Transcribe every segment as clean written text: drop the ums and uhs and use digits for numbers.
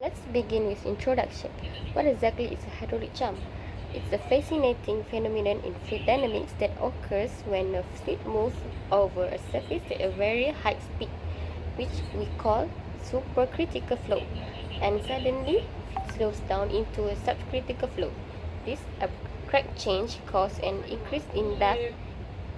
Let's begin with introduction. What exactly is a hydraulic jump? It's a fascinating phenomenon in fluid dynamics that occurs when a fluid moves over a surface at a very high speed, which we call supercritical flow, and suddenly slows down into a subcritical flow. This abrupt change causes an increase in depth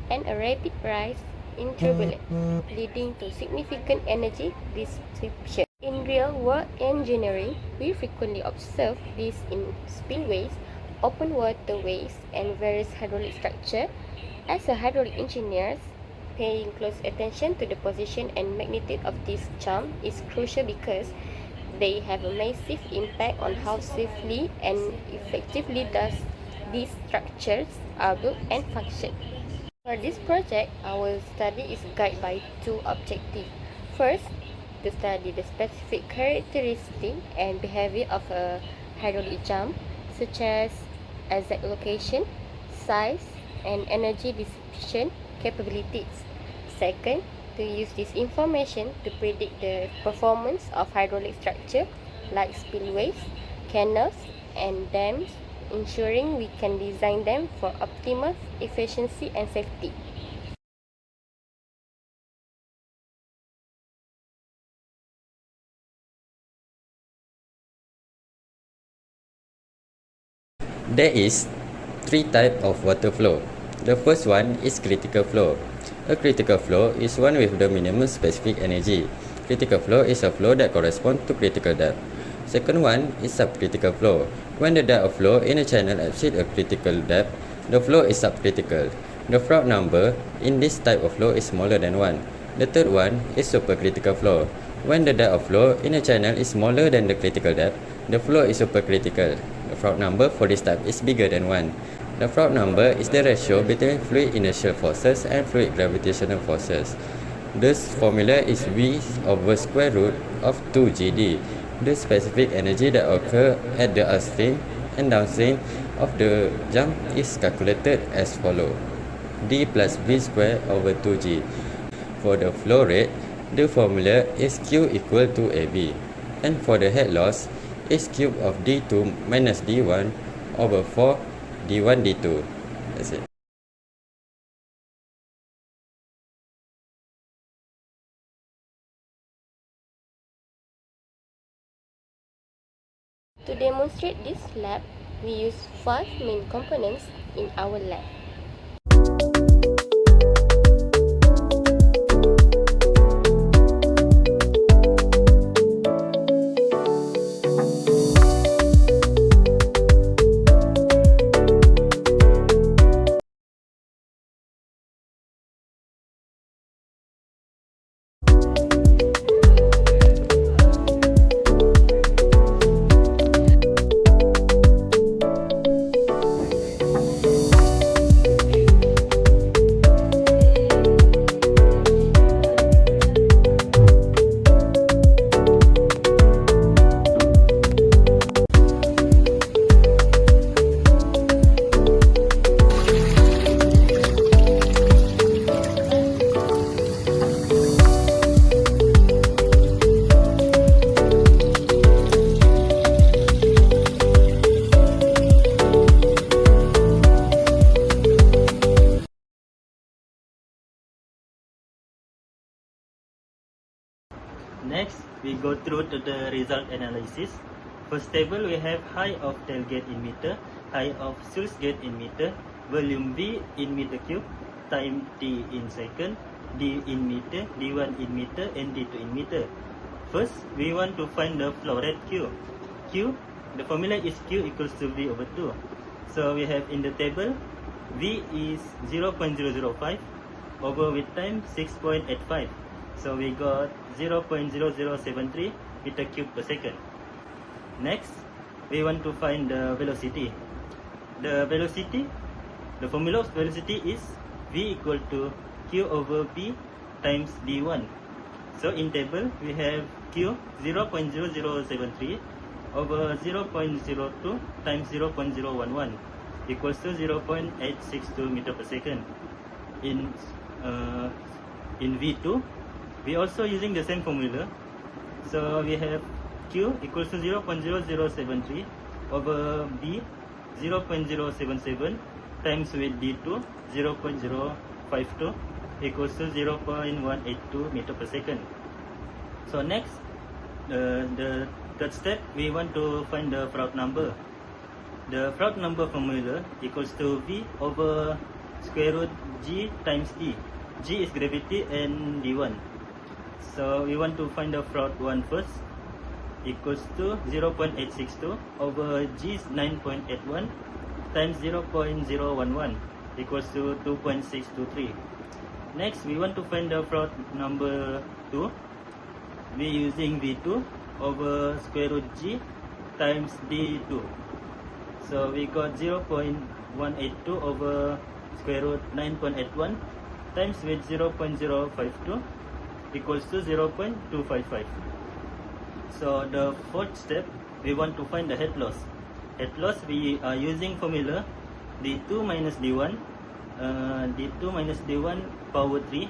and a rapid rise in turbulence, leading to significant energy dissipation. In real-world engineering, we frequently observe this in spillways, open waterways, and various hydraulic structures. As a hydraulic engineer, paying close attention to the position and magnitude of this jump is crucial because they have a massive impact on how safely and effectively these structures are built and function. For this project, our study is guided by two objectives. First, to study the specific characteristic and behavior of a hydraulic jump, such as exact location, size, and energy dissipation capabilities. Second, to use this information to predict the performance of hydraulic structure like spillways, canals, and dams, ensuring we can design them for optimal efficiency and safety. There is three types of water flow. The first one is critical flow. A critical flow is one with the minimum specific energy. Critical flow is a flow that corresponds to critical depth. Second one is subcritical flow. When the depth of flow in a channel exceeds a critical depth, the flow is subcritical. The Froude number in this type of flow is smaller than 1. The third one is supercritical flow. When the depth of flow in a channel is smaller than the critical depth, the flow is supercritical. The Froude number for this type is bigger than 1. The Froude number is the ratio between fluid inertial forces and fluid gravitational forces. This formula is V over square root of 2GD. The specific energy that occurs at the upstream and downstream of the jump is calculated as follows: D plus V square over 2G. For the flow rate, the formula is Q equal to AB. And for the head loss, is cube of D2 minus D1 over 4 D1 D2. That's it. To demonstrate this lab, we use 5 main components in our lab. Next, we go through to the result analysis. First table, we have height of tailgate in meter, height of sluice gate in meter, volume V in meter cube, time T in second, D in meter, D1 in meter, and D2 in meter. First, we want to find the flow rate Q. Q, the formula is Q equals to V over 2. So we have in the table, V is 0.005 over with time 6.85. So we got 0.0073 meter cube per second. Next, we want to find the velocity. The velocity, the formula of velocity is V equal to Q over P times D1. So in table, we have Q 0.0073 over 0.02 times 0.011 equals to 0.862 meter per second. In V2, we also using the same formula. So we have Q equals to 0.0073 over B 0.077 times with D2 0.052 equals to 0.182 meter per second. So next, the third step, we want to find the Froude number. The Froude number formula equals to V over square root G times E. G is gravity and D1. So we want to find the Froude one first. Equals to 0.862 over G is 9.81 times 0.011 equals to 2.623. Next, we want to find the Froude number 2. We using V2 over square root G times D2. So we got 0.182 over square root 9.81 times with 0.052 equals to 0.255. So the fourth step, we want to find the head loss. Head loss, we are using formula D2 minus D1, D2 minus D1 power 3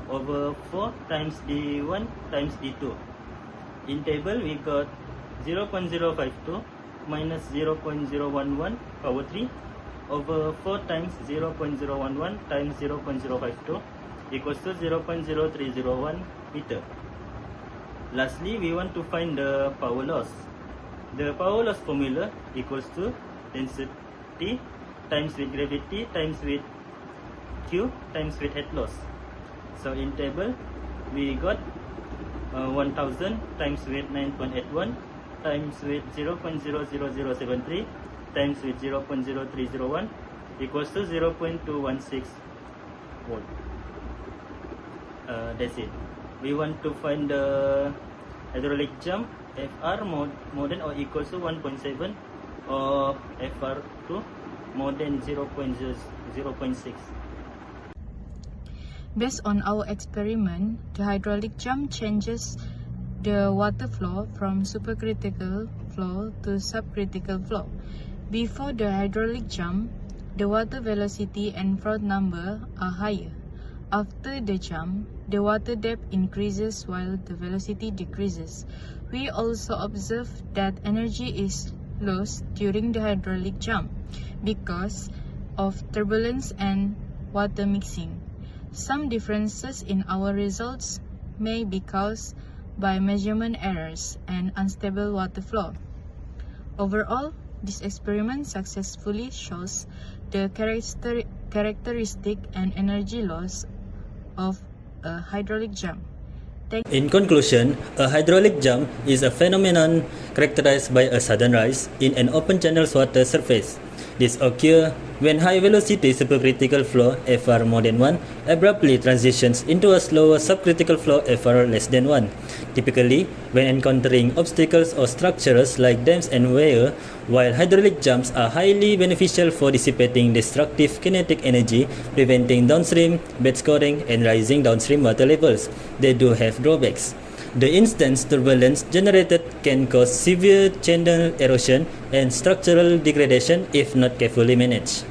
over 4 times D1 times D2. In table, we got 0.052 minus 0.011 power 3 over 4 times 0.011 times 0.052 equals to 0.0301 meter. Lastly, we want to find the power loss. The power loss formula equals to density times with gravity times with Q times with head loss. So in table, we got 1000 times with 9.81 times with 0.00073 times with 0.0301 equals to 0.216 volt. That's it. We want to find the hydraulic jump FR more than or equals to 1.7 or FR2 more than 0.6. Based on our experiment, the hydraulic jump changes the water flow from supercritical flow to subcritical flow. Before the hydraulic jump, the water velocity and Froude number are higher. After the jump, the water depth increases while the velocity decreases. We also observe that energy is lost during the hydraulic jump because of turbulence and water mixing. Some differences in our results may be caused by measurement errors and unstable water flow. Overall, this experiment successfully shows the characteristic and energy loss of a hydraulic jump. In conclusion, a hydraulic jump is a phenomenon characterized by a sudden rise in an open channel's water surface. This occurs when high-velocity supercritical flow FR more than 1 abruptly transitions into a slower subcritical flow FR less than 1. Typically, when encountering obstacles or structures like dams and weirs, while hydraulic jumps are highly beneficial for dissipating destructive kinetic energy, preventing downstream bed scoring and rising downstream water levels, they do have drawbacks. The instant turbulence generated can cause severe channel erosion and structural degradation if not carefully managed.